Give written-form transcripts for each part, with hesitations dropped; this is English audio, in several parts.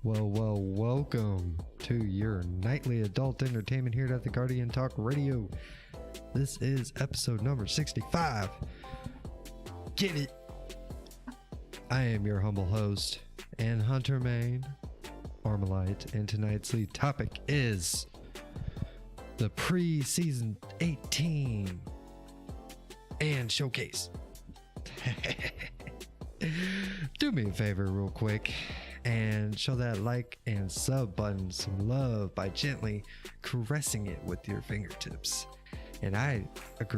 Welcome to your nightly adult entertainment here at the Guardian Talk Radio. This is episode number 65. Get it! I am your humble host and hunter main, Armalite, and tonight's lead topic is the pre-season 18 and showcase. Do me a favor real quick and show that like and sub button some love by gently caressing it with your fingertips. And I would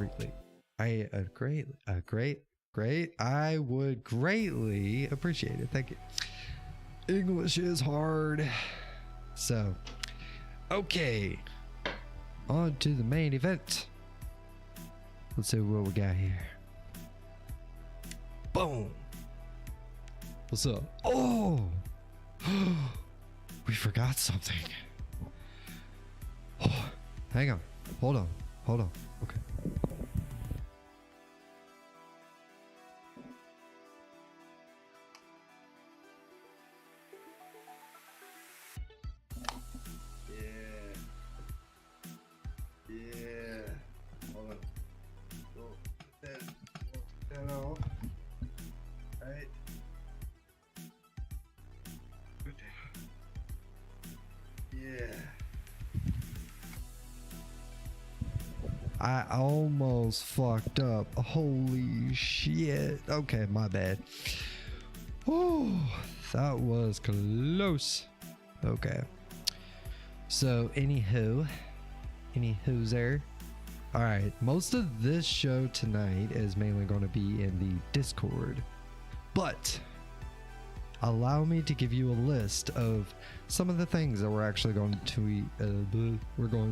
greatly appreciate it. Thank you. English is hard. So, okay, on to the main event. Let's see what we got here. Boom. What's up? Oh, we forgot something. Oh, hang on. Hold on. Okay. Yeah. Hold on. That off. Right. Yeah. I almost fucked up. Holy shit. Okay, my bad. Oh, that was close. Okay. So, anywho's there. All right. Most of this show tonight is mainly going to be in the Discord, but allow me to give you a list of some of the things that we're actually going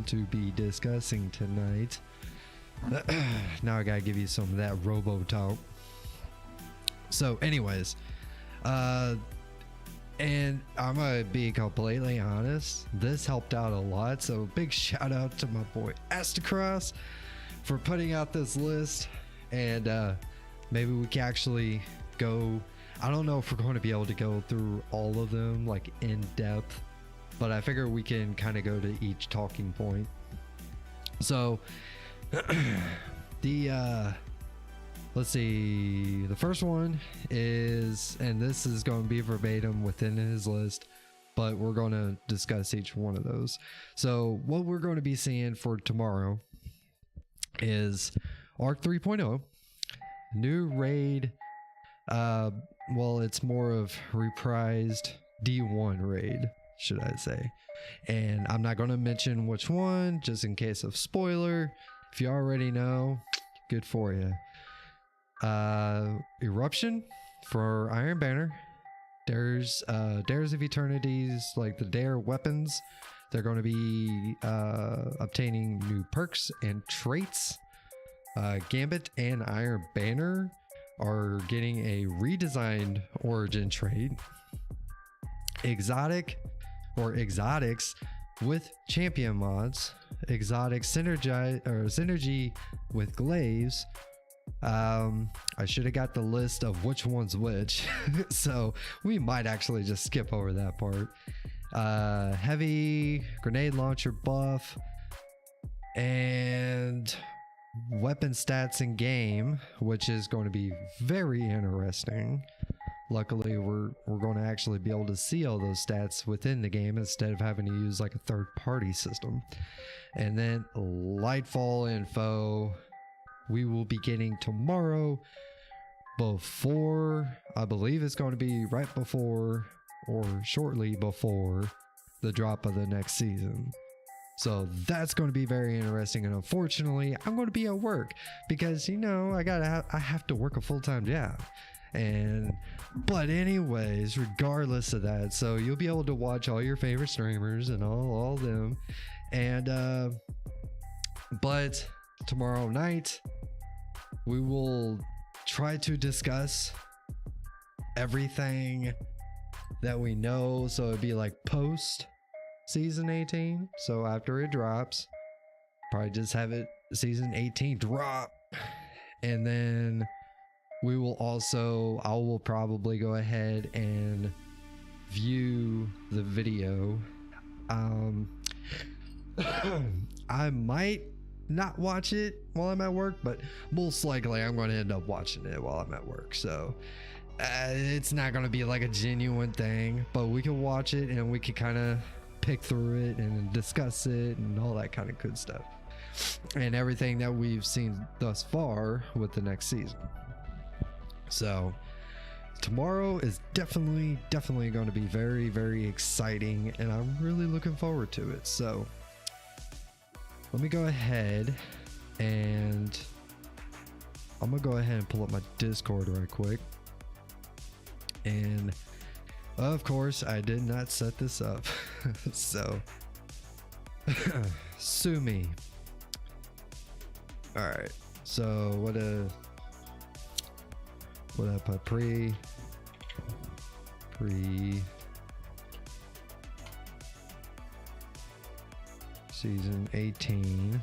to be discussing tonight. Now I gotta give you some of that robo talk. So anyways, and I'm gonna be completely honest, this helped out a lot, so big shout out to my boy Astacross for putting out this list. And maybe we can actually go, I don't know if we're going to be able to go through all of them like in depth, but I figure we can kind of go to each talking point. So let's see, the first one is, and this is going to be verbatim within his list, but we're going to discuss each one of those. So what we're going to be seeing for tomorrow is Arc 3.0, new raid. Well, it's more of reprised D1 raid, should I say. And I'm not going to mention which one, just in case of spoiler. If you already know, good for you. Eruption for Iron Banner. There's Dares of Eternities, like the Dare weapons. They're going to be obtaining new perks and traits. Gambit and Iron Banner are getting a redesigned origin trait. Exotics with champion mods. Exotic synergy with Glaives. I should have got the list of which one's which, so we might actually just skip over that part. Heavy grenade launcher buff and weapon stats in game, which is going to be very interesting. Luckily, we're going to actually be able to see all those stats within the game instead of having to use like a third-party system. And then Lightfall info we will be getting tomorrow, before, I believe it's going to be right before or shortly before the drop of the next season. So that's going to be very interesting, and unfortunately I'm going to be at work because, you know, I have to work a full-time job. But anyways, regardless of that, so you'll be able to watch all your favorite streamers and all them. And but tomorrow night we will try to discuss everything that we know, so it'd be like post season 18. So after it drops, probably just have it season 18 drop, and then we will also, I will probably go ahead and view the video. I might not watch it while I'm at work, but most likely I'm going to end up watching it while I'm at work. So it's not going to be like a genuine thing, but we can watch it and we can kind of pick through it and discuss it and all that kind of good stuff, and everything that we've seen thus far with the next season. So tomorrow is definitely going to be very, very exciting, and I'm really looking forward to it. So let me go ahead and I'm gonna go ahead and pull up my Discord right quick. And of course, I did not set this up. So sue me. All right. So what I put pre season 18.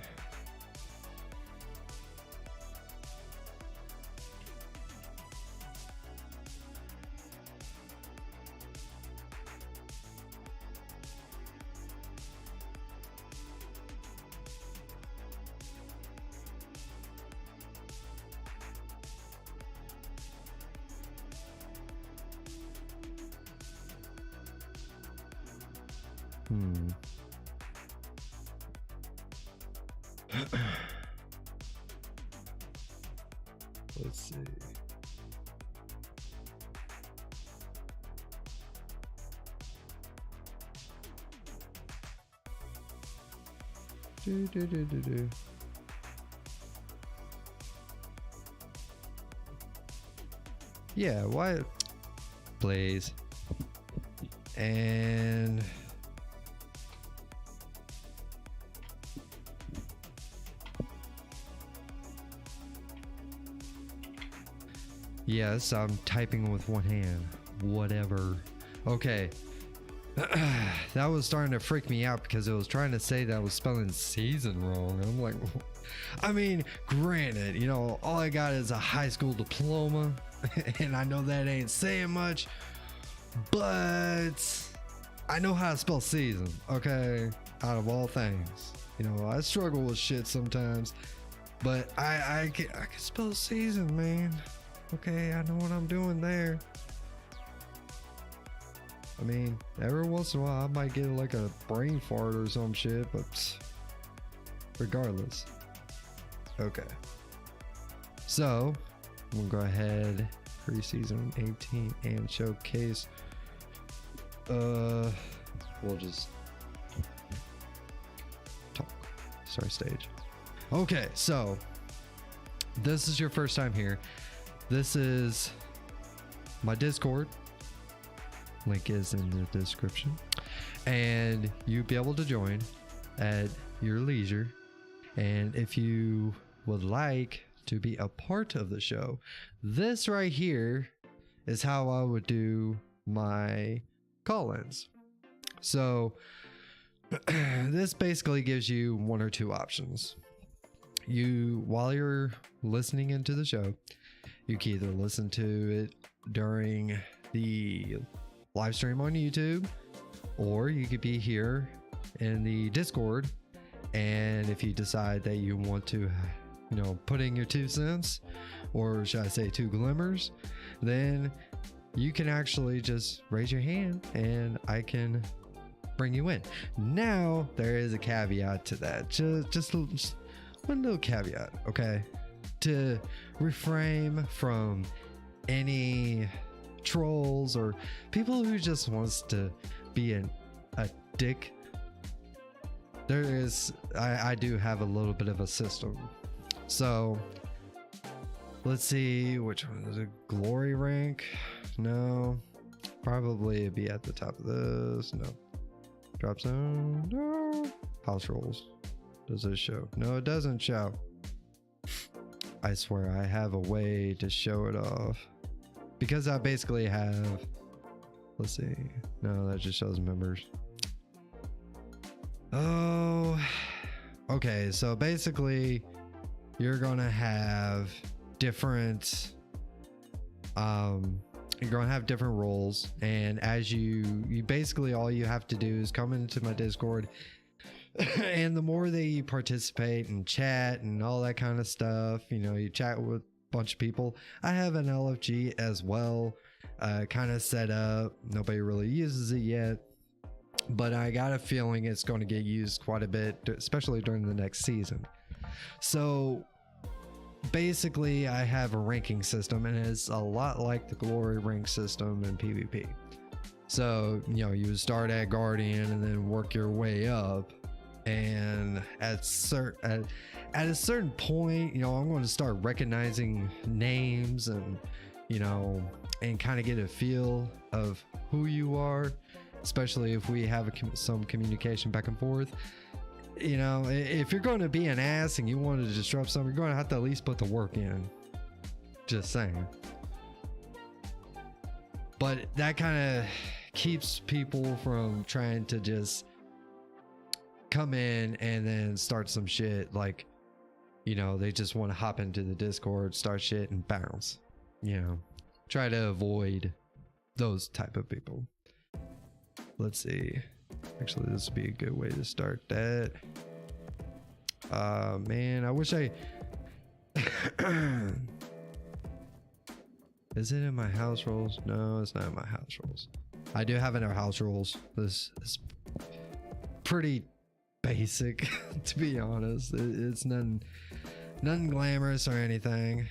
Let's see. Do. Yeah, why? Blaze. And yes, I'm typing with one hand. Whatever. Okay. That was starting to freak me out because it was trying to say that I was spelling season wrong. I'm like, I mean, granted, you know, all I got is a high school diploma, and I know that ain't saying much, but I know how to spell season, okay? Out of all things. You know, I struggle with shit sometimes, but I can spell season, man. Okay, I know what I'm doing there. I mean, every once in a while I might get like a brain fart or some shit, but regardless. Okay. So, I'm gonna go ahead, preseason 18 and showcase. We'll just talk. Start stage. Okay, so this is your first time here. This is my Discord. Link is in the description, and you'll be able to join at your leisure. And if you would like to be a part of the show, this right here is how I would do my call-ins. So this basically gives you one or two options. While you're listening into the show, you can either listen to it during the live stream on YouTube, or you could be here in the Discord, and if you decide that you want to, you know, put in your 2 cents, or should I say 2 glimmers, then you can actually just raise your hand and I can bring you in. Now there is a caveat to that, just one little caveat, okay? To refrain from any trolls or people who just wants to be a dick. I do have a little bit of a system. So let's see, which one is it? Glory rank? No, probably it'd be at the top of this. No. Drop zone? No. House rolls. Does it show? No, it doesn't show. I swear I have a way to show it off, because I basically have, let's see, no, that just shows members. Oh, okay, so basically you're gonna have different you're going to have different roles, and as you basically, all you have to do is come into my Discord, and the more that you participate and chat and all that kind of stuff, you know, you chat with a bunch of people. I have an LFG as well, kind of set up. Nobody really uses it yet, but I got a feeling it's going to get used quite a bit, especially during the next season. So basically, I have a ranking system, and it's a lot like the glory rank system in PvP. So, you know, you would start at Guardian and then work your way up. And at a certain point, you know, I'm going to start recognizing names and, you know, and kind of get a feel of who you are, especially if we have some communication back and forth. You know, if you're going to be an ass and you want to disrupt something, you're going to have to at least put the work in. Just saying. But that kind of keeps people from trying to just come in and then start some shit. Like, you know, they just want to hop into the Discord, start shit, and bounce. You know, try to avoid those type of people. Let's see. Actually, this would be a good way to start that. Man, I wish I... Is it in my house rules? No, it's not in my house rules. I do have it in our house rules. This is pretty basic, to be honest. It's nothing glamorous or anything.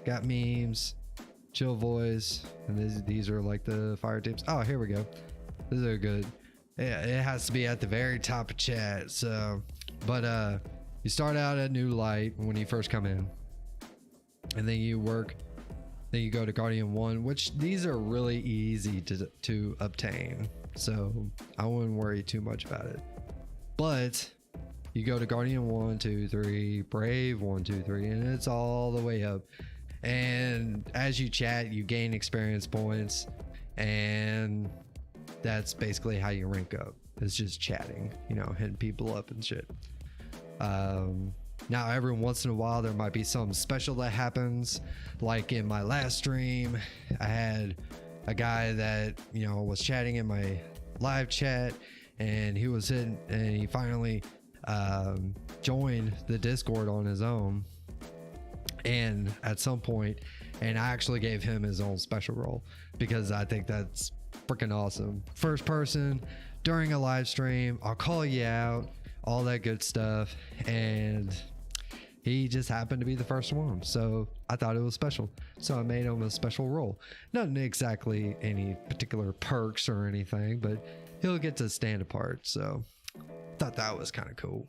Got memes, chill voice, and these are like the fire teams. Oh, here we go. These are good. Yeah, it has to be at the very top of chat. So, but you start out at New Light when you first come in, and then you work. Then you go to Guardian 1, which these are really easy to obtain. So I wouldn't worry too much about it. But you go to Guardian 1, 2, 3, Brave 1, 2, 3, and it's all the way up. And as you chat, you gain experience points, and that's basically how you rank up. It's just chatting, you know, hitting people up and shit. Now every once in a while there might be something special that happens. Like in my last stream, I had a guy that, you know, was chatting in my live chat, and he was hitting, and he finally joined the Discord on his own. And at some point, and I actually gave him his own special role because I think that's freaking awesome. First person during a live stream, I'll call you out, all that good stuff. And he just happened to be the first one, so I thought it was special, so I made him a special role. Not exactly any particular perks or anything, but he'll get to stand apart, so thought that was kind of cool.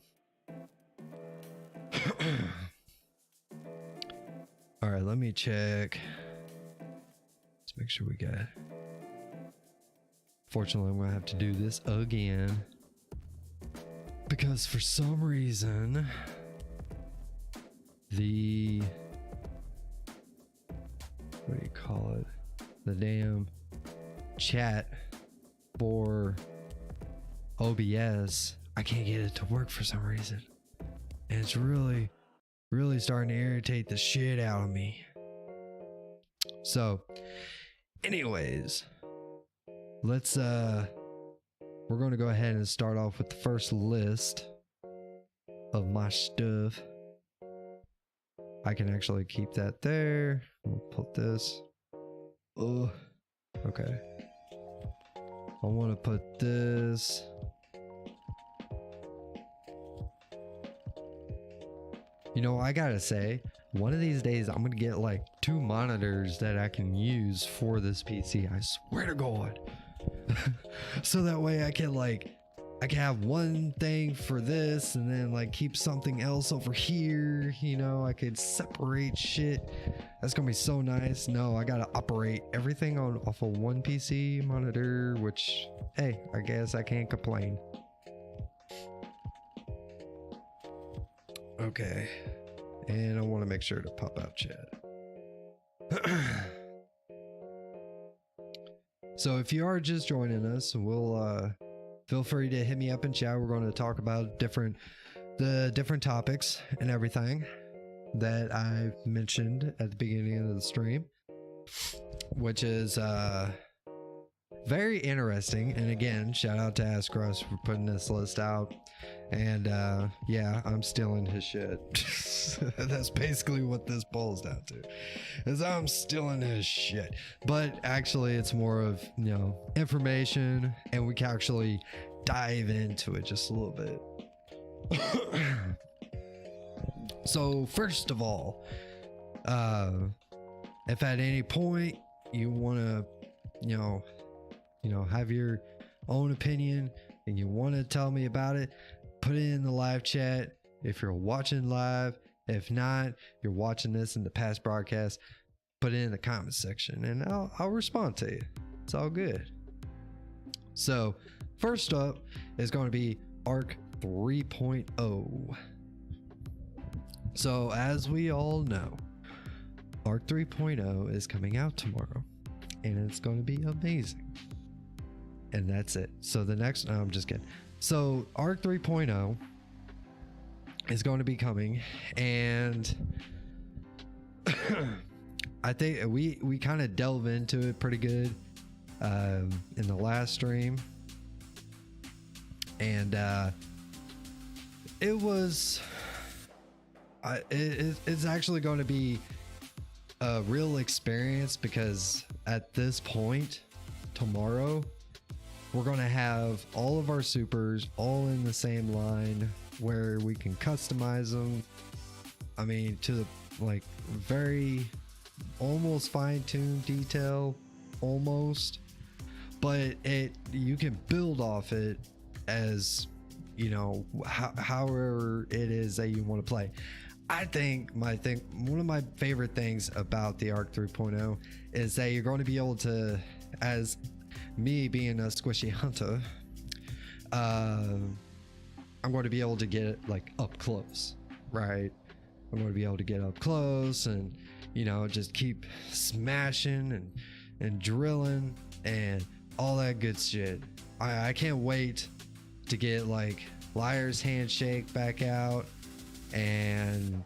All right, let me check. Let's make sure we got... Fortunately, I'm gonna have to do this again because for some reason the, what do you call it, the damn chat for OBS, I can't get it to work for some reason, and it's really starting to irritate the shit out of me. So anyways, let's we're going to go ahead and start off with the first list of my stuff. I can actually keep that there. We'll put this. Oh, okay. I want to put this. You know, I gotta say, one of these days I'm gonna get like 2 monitors that I can use for this PC. I swear to God. So that way I can have one thing for this and then like keep something else over here. You know, I could separate shit. That's gonna be so nice. No, I gotta operate everything off of one PC monitor, which, hey, I guess I can't complain. Okay, and I want to make sure to pop out chat. So if you are just joining us, we'll feel free to hit me up in chat. We're going to talk about the different topics and everything that I mentioned at the beginning of the stream. which is very interesting. And again, shout out to Ask Russ for putting this list out. And yeah, I'm stealing his shit. That's basically what this boils down to, is I'm stealing his shit. But actually it's more of, you know, information, and we can actually dive into it just a little bit. So first of all, if at any point you want to, you know, have your own opinion and you want to tell me about it, put it in the live chat. If you're watching live, if not, you're watching this in the past broadcast, put it in the comment section and I'll respond to you. It's all good. So first up is going to be Arc 3.0. So as we all know, Arc 3.0 is coming out tomorrow and it's going to be amazing. And that's it. So the next, no, I'm just kidding. So Arc 3.0 is going to be coming, and I think we kind of delve into it pretty good in the last stream, and it was it's actually going to be a real experience, because at this point tomorrow we're going to have all of our supers all in the same line where we can customize them. I mean, to the like very almost fine-tuned detail, almost, but you can build off it as, you know, however it is that you want to play. I think one of my favorite things about the Arc 3.0 is that you're going to be able to, as me being a squishy hunter, I'm going to be able to get it like up close, right? I'm going to be able to get up close and, you know, just keep smashing and drilling and all that good shit. I can't wait to get like Liar's Handshake back out, and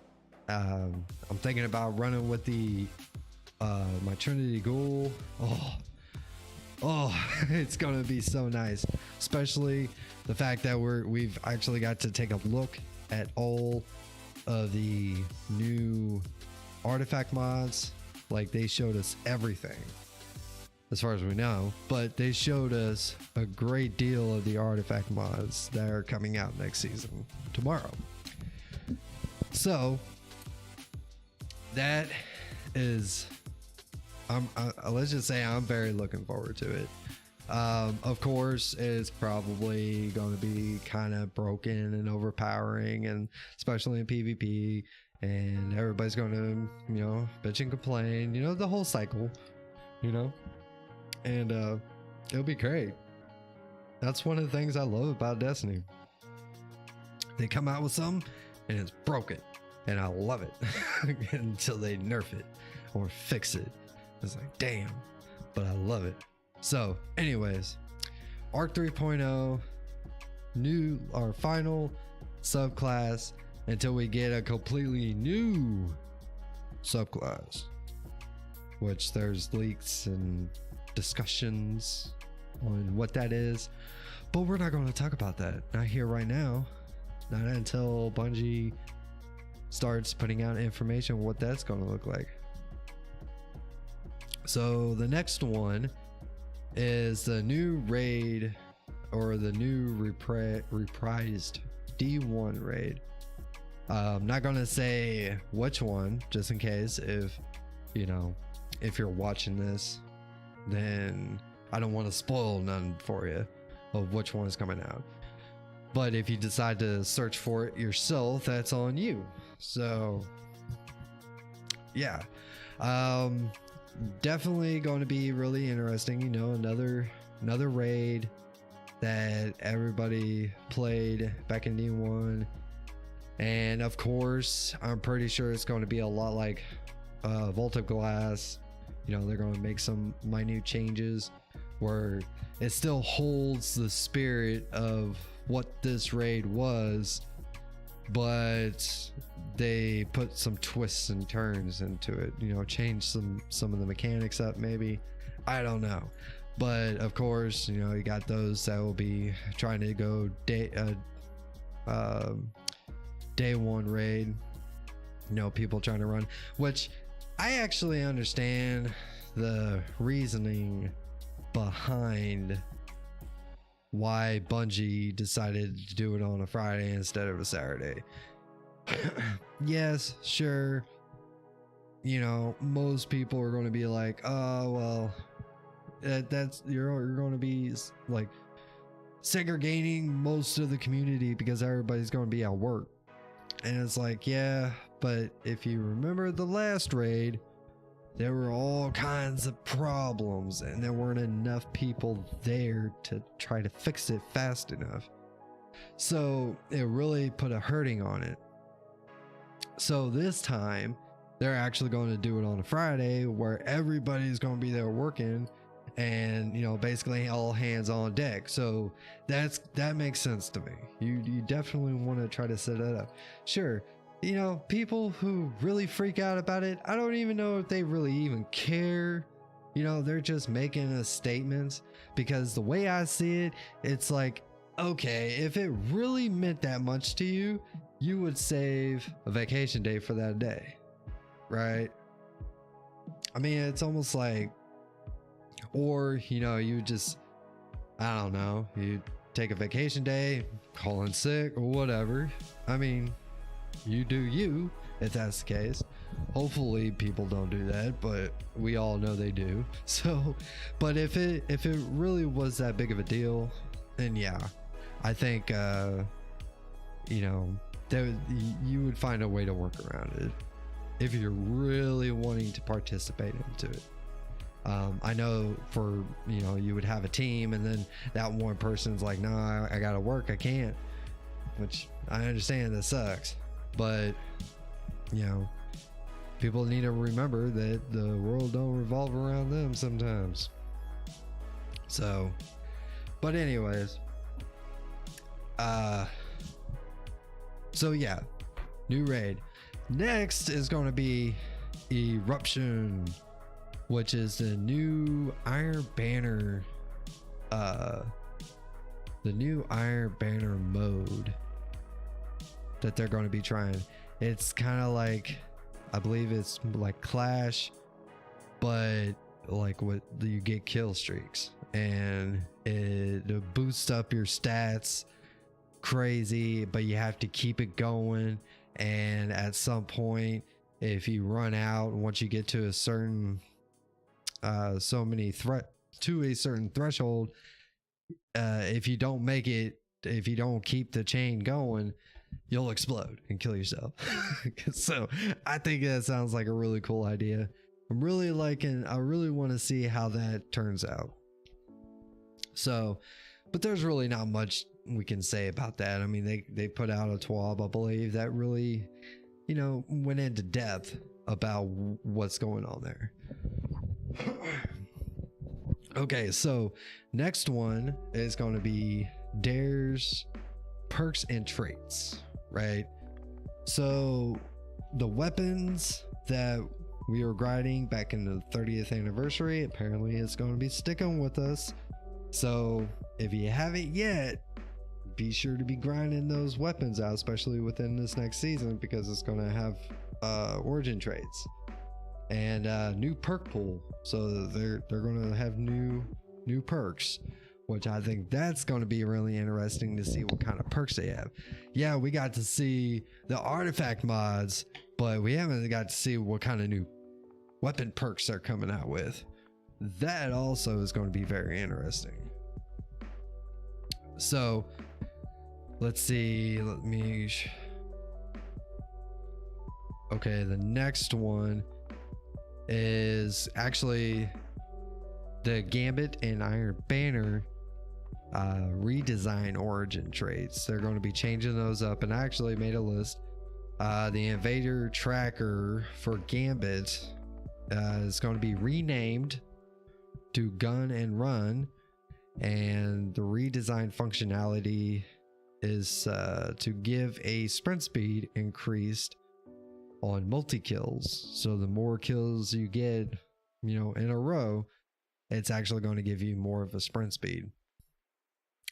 I'm thinking about running with the my Trinity Ghoul. Oh, it's gonna be so nice, especially the fact that we've actually got to take a look at all of the new artifact mods. Like, they showed us everything as far as we know, but they showed us a great deal of the artifact mods that are coming out next season tomorrow. So that is, let's just say I'm very looking forward to it. Of course, it's probably going to be kind of broken and overpowering, and especially in PvP, and everybody's going to, you know, bitch and complain, you know, the whole cycle, you know, and it'll be great. That's one of the things I love about Destiny. They come out with something and it's broken, and I love it until they nerf it or fix it. It's like, damn, but I love it. So anyways, Arc 3.0, new, our final subclass until we get a completely new subclass, which there's leaks and discussions on what that is, but we're not going to talk about that, not here right now, not until Bungie starts putting out information on what that's going to look like. So the next one is the new raid, or the new reprised D1 raid. I'm not gonna say which one, just in case, if you know, if you're watching this, then I don't want to spoil none for you of which one is coming out. But if you decide to search for it yourself, that's on you. So yeah, definitely going to be really interesting. You know, another raid that everybody played back in D1, and of course I'm pretty sure it's going to be a lot like Vault of Glass. You know, they're going to make some minute changes where it still holds the spirit of what this raid was, but they put some twists and turns into it, you know, change some of the mechanics up, maybe. I don't know. But of course, you know, you got those that will be trying to go day one raid, you know, people trying to run, which I actually understand the reasoning behind why Bungie decided to do it on a Friday instead of a Saturday. Yes, sure, you know, most people are going to be like, oh well, that's you're going to be like segregating most of the community because everybody's going to be at work. And it's like, yeah, but if you remember the last raid, there were all kinds of problems and there weren't enough people there to try to fix it fast enough. So it really put a hurting on it. So this time they're actually going to do it on a Friday where everybody's going to be there working, and you know, basically all hands on deck. So that makes sense to me. You definitely want to try to set it up. Sure, you know, people who really freak out about it, I don't even know if they really even care. You know, they're just making a statement, because the way I see it, it's like, okay, if it really meant that much to you, you would save a vacation day for that day, right? I mean, it's almost like, or, you know, you just, I don't know, you take a vacation day, call in sick or whatever. I mean, you do you, if that's the case. Hopefully people don't do that, but we all know they do. So, but if it really was that big of a deal, then yeah, I think, you know, you would find a way to work around it if you're really wanting to participate into it. I know for, you know, you would have a team and then that one person's like, no, I gotta work, I can't, which I understand that sucks, but you know, people need to remember that the world don't revolve around them sometimes. So, but anyways, so yeah, new raid. Next is going to be Eruption, which is the new Iron Banner, the new Iron Banner mode that they're going to be trying. It's kind of like, I believe it's like Clash, but like what you get kill streaks, and it boosts up your stats crazy, but you have to keep it going. And at some point, if you run out, once you get to a certain so many to a certain threshold, if you don't make it, if you don't keep the chain going, you'll explode and kill yourself. So I think that sounds like a really cool idea. I really want to see how that turns out. So, but there's really not much we can say about that. I mean, they put out a TWAB, I believe, that really, you know, went into depth about what's going on there. Okay, so next one is going to be Dare's perks and traits, right? So the weapons that we were grinding back in the 30th anniversary, apparently it's going to be sticking with us. So if you haven't yet, be sure to be grinding those weapons out, especially within this next season, because it's going to have origin traits and new perk pool. So they're going to have new perks, which I think that's going to be really interesting to see what kind of perks they have. Yeah, we got to see the artifact mods, but we haven't got to see what kind of new weapon perks they're coming out with. That also is going to be very interesting. So let's see, okay, the next one is actually the Gambit and Iron Banner redesign origin traits. They're going to be changing those up, and I actually made a list. The invader tracker for Gambit is going to be renamed to Gun and Run, and the redesigned functionality is to give a sprint speed increased on multi-kills. So the more kills you get, you know, in a row, it's actually going to give you more of a sprint speed.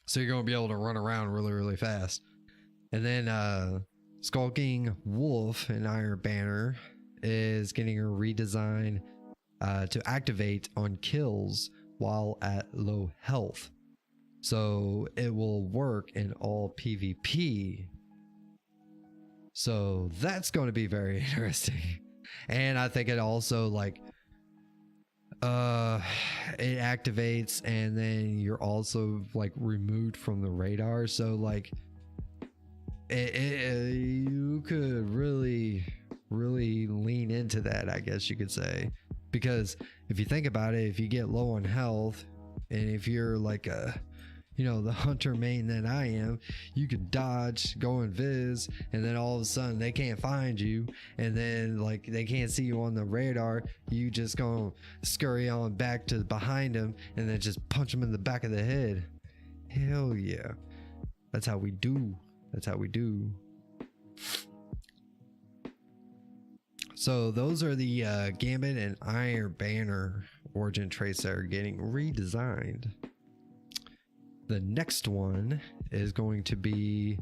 So you're going to be able to run around really, really fast. And then Skulking Wolf in Iron Banner is getting a redesign to activate on kills while at low health. So it will work in all PvP. So that's going to be very interesting. And I think it also like it activates and then you're also like removed from the radar. So like you could really lean into that, I guess you could say, because if you think about it, if you get low on health and if you're like a, you know, the hunter main that I am, you could dodge, go invis, and then all of a sudden they can't find you, and then like they can't see you on the radar. You just gonna scurry on back to behind them and then just punch them in the back of the head. Hell yeah, that's how we do. That's how we do. So those are the Gambit and Iron Banner origin traits that are getting redesigned. The next one is going to be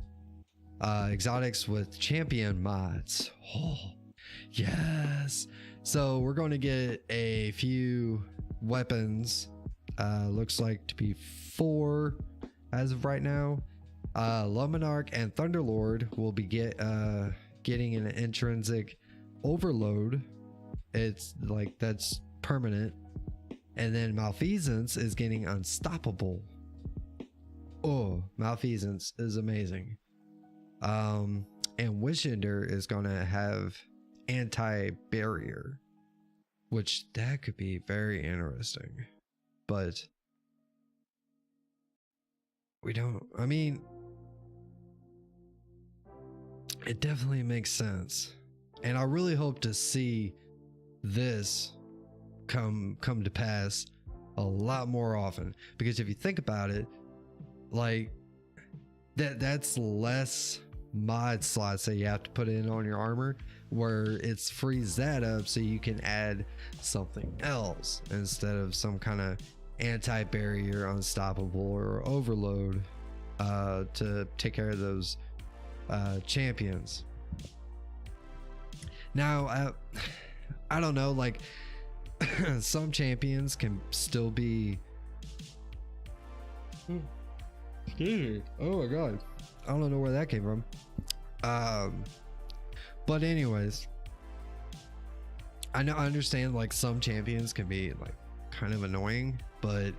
exotics with champion mods. Oh, yes. So we're going to get a few weapons. Looks like to be 4 as of right now. Luminarch and Thunderlord will be getting an intrinsic overload. It's like that's permanent. And then Malfeasance is getting unstoppable. Oh, Malfeasance is amazing. And Wishender is gonna have anti-barrier, which that could be very interesting. But we don't, I mean, it definitely makes sense. And I really hope to see this come to pass a lot more often, because if you think about it, like that's less mod slots that you have to put in on your armor, where it's frees that up so you can add something else instead of some kind of anti-barrier, unstoppable, or overload to take care of those champions. Now I don't know, like some champions can still be oh my god, I don't know where that came from. But anyways, I understand like some champions can be like kind of annoying, but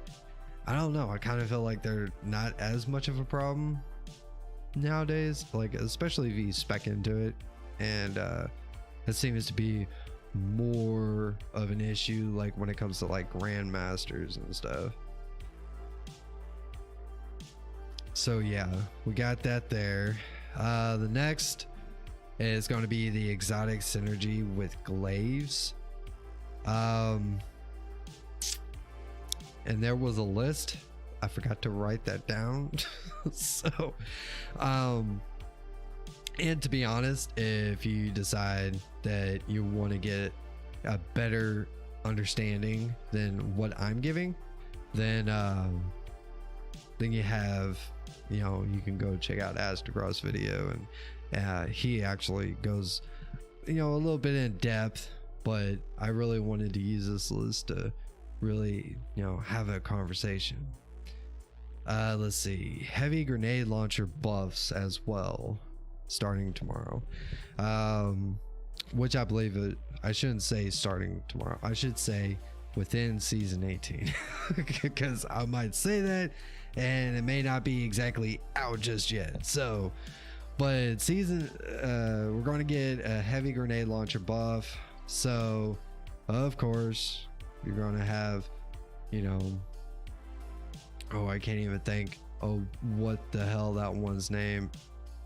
I don't know, I kind of feel like they're not as much of a problem nowadays, like especially if you spec into it, and it seems to be more of an issue like when it comes to like grandmasters and stuff. So yeah, we got that there. The next is going to be the exotic synergy with Glaives. And there was a list, I forgot to write that down. So and to be honest, if you decide that you want to get a better understanding than what I'm giving, then you have, you know, you can go check out Astagroth's video, and he actually goes, you know, a little bit in depth, but I really wanted to use this list to really, you know, have a conversation. Let's see, heavy grenade launcher buffs as well starting tomorrow, which I believe I shouldn't say starting tomorrow, I should say within season 18 because I might say that and it may not be exactly out just yet. So but we're going to get a heavy grenade launcher buff, so of course you're going to have, you know, oh, I can't even think, oh, what the hell that one's name,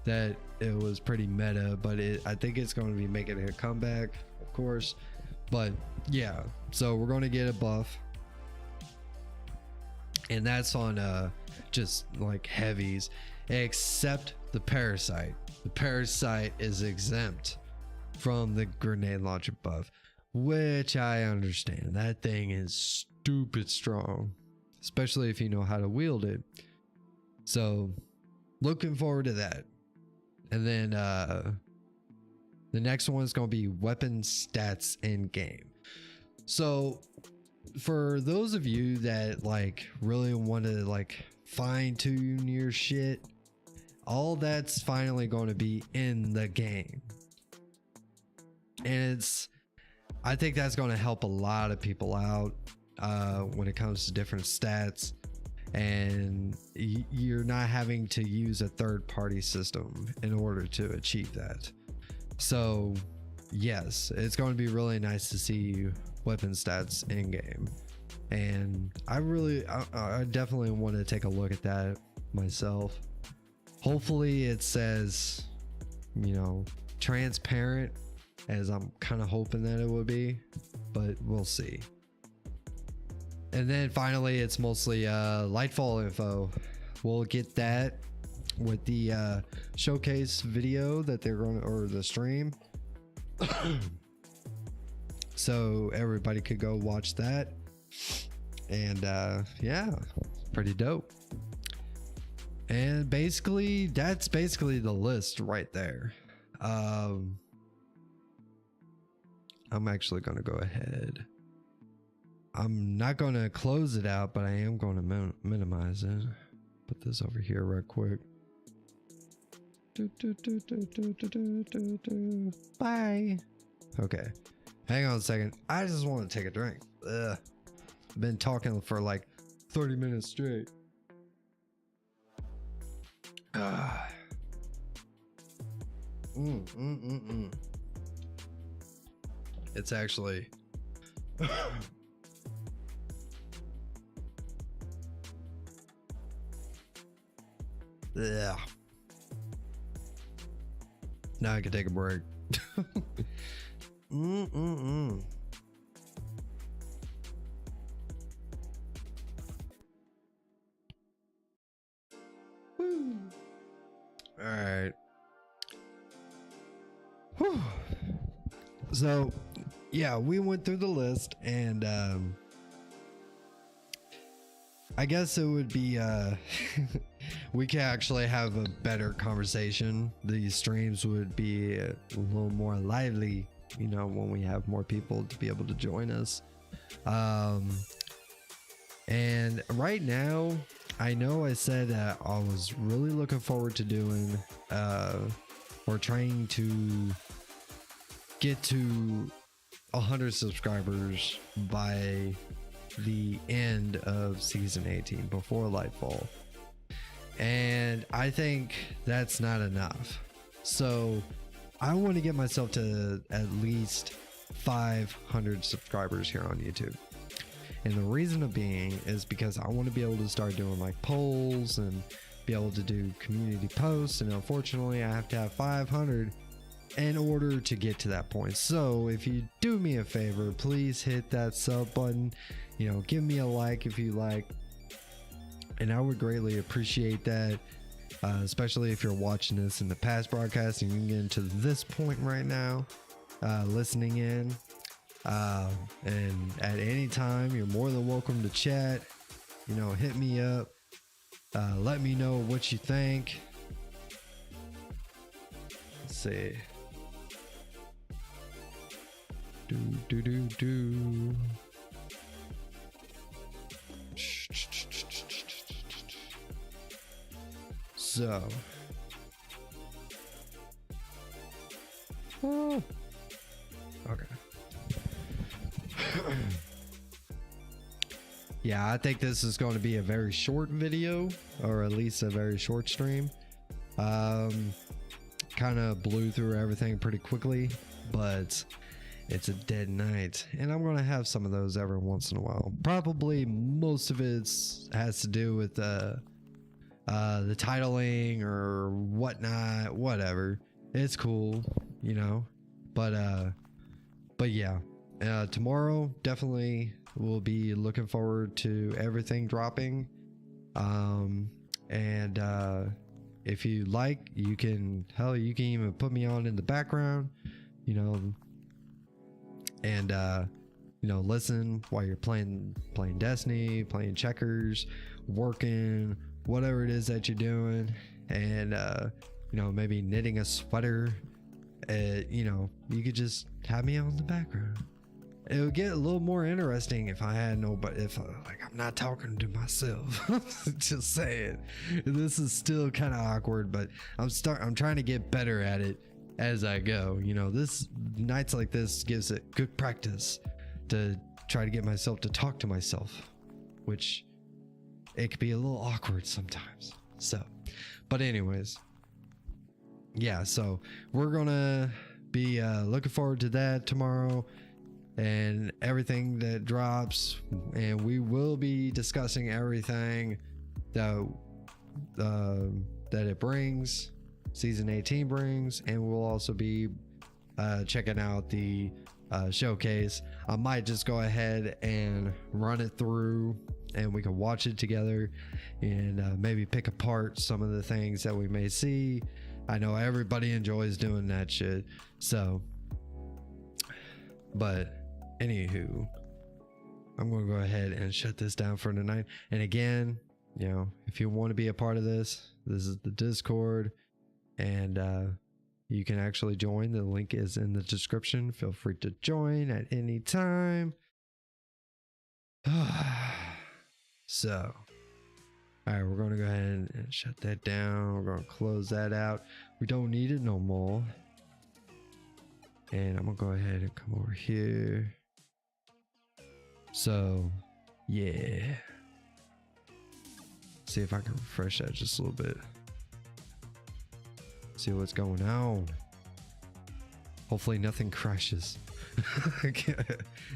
that it was pretty meta, but I think it's going to be making a comeback, of course. But yeah, so we're going to get a buff, and that's on just like heavies. except the parasite. The parasite is exempt from the grenade launcher buff, which I understand. That thing is stupid strong, especially if you know how to wield it. So looking forward to that. And then the next one is going to be weapon stats in game. So for those of you that like really want to like fine tune your shit, all that's finally going to be in the game. And I think that's going to help a lot of people out when it comes to different stats, and you're not having to use a third-party system in order to achieve that. So yes, it's going to be really nice to see weapon stats in game, and I definitely want to take a look at that myself. Hopefully it says, you know, transparent, as I'm kind of hoping that it would be, but we'll see. And then finally, it's mostly Lightfall info. We'll get that with the showcase video that they're going to, or the stream. So everybody could go watch that. And yeah, pretty dope. And basically, that's basically the list right there. I'm actually going to go ahead. I'm not going to close it out, but I am going to minimize it. Put this over here real quick. Bye. Okay. Hang on a second. I just want to take a drink. Ugh. I've been talking for like 30 minutes straight. It's actually yeah. Now I can take a break. All right. Whew. So yeah, we went through the list, and I guess it would be we could actually have a better conversation. These streams would be a little more lively, you know, when we have more people to be able to join us. And right now, I know I said that I was really looking forward to doing or trying to get to 100 subscribers by the end of season 18, before Lightfall, and I think that's not enough. So I want to get myself to at least 500 subscribers here on YouTube. And the reason of being is because I want to be able to start doing like polls and be able to do community posts, and unfortunately I have to have 500 in order to get to that point. So if you do me a favor, please hit that sub button, you know, give me a like if you like, and I would greatly appreciate that, especially if you're watching this in the past broadcast and you can get into this point right now, listening in, and at any time you're more than welcome to chat, you know, hit me up, let me know what you think. Let's see. So okay. Yeah, I think this is going to be a very short video, or at least a very short stream. Kind of blew through everything pretty quickly, but it's a dead night, and I'm going to have some of those every once in a while. Probably most of it has to do with the titling or whatnot, whatever. It's cool, you know, but yeah, tomorrow definitely we'll be looking forward to everything dropping, and if you like, you can, hell, you can even put me on in the background, you know, and you know, listen while you're playing Destiny, playing checkers, working, whatever it is that you're doing, and you know, maybe knitting a sweater. You know, you could just have me on in the background. It would get a little more interesting if I had nobody, if like I'm not talking to myself. Just saying, this is still kind of awkward, but I'm trying to get better at it as I go. You know, this nights like this gives it good practice to try to get myself to talk to myself, which it could be a little awkward sometimes. So, but anyways, yeah, so we're gonna be looking forward to that tomorrow and everything that drops, and we will be discussing everything that it brings, season 18 brings, and we'll also be checking out the showcase. I might just go ahead and run it through and we can watch it together and maybe pick apart some of the things that we may see. I know everybody enjoys doing that shit, so, but anywho, I'm gonna go ahead and shut this down for tonight. And again, you know, if you want to be a part of this is the Discord, and you can actually join. The link is in the description. Feel free to join at any time. So, all right, we're gonna go ahead and shut that down. We're gonna close that out. We don't need it no more. And I'm gonna go ahead and come over here. So, yeah. See if I can refresh that just a little bit. See what's going on. Hopefully nothing crashes.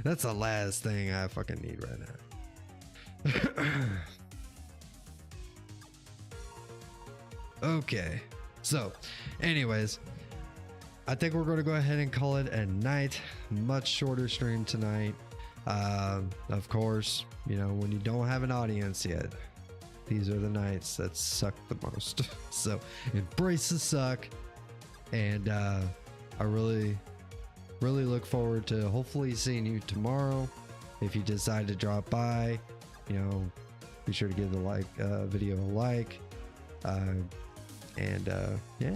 That's the last thing I fucking need right now. Okay. So, anyways, I think we're going to go ahead and call it a night. Much shorter stream tonight. Of course, you know, when you don't have an audience yet, these are the nights that suck the most. So embrace the suck, and I really look forward to hopefully seeing you tomorrow. If you decide to drop by, you know, be sure to give the video a like, and yeah,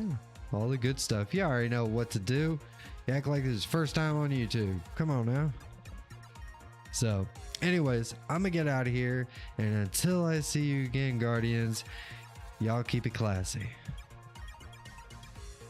all the good stuff. You already know what to do. You act like this is first time on YouTube. Come on now. So, anyways, I'm gonna get out of here, and until I see you again, Guardians, y'all keep it classy.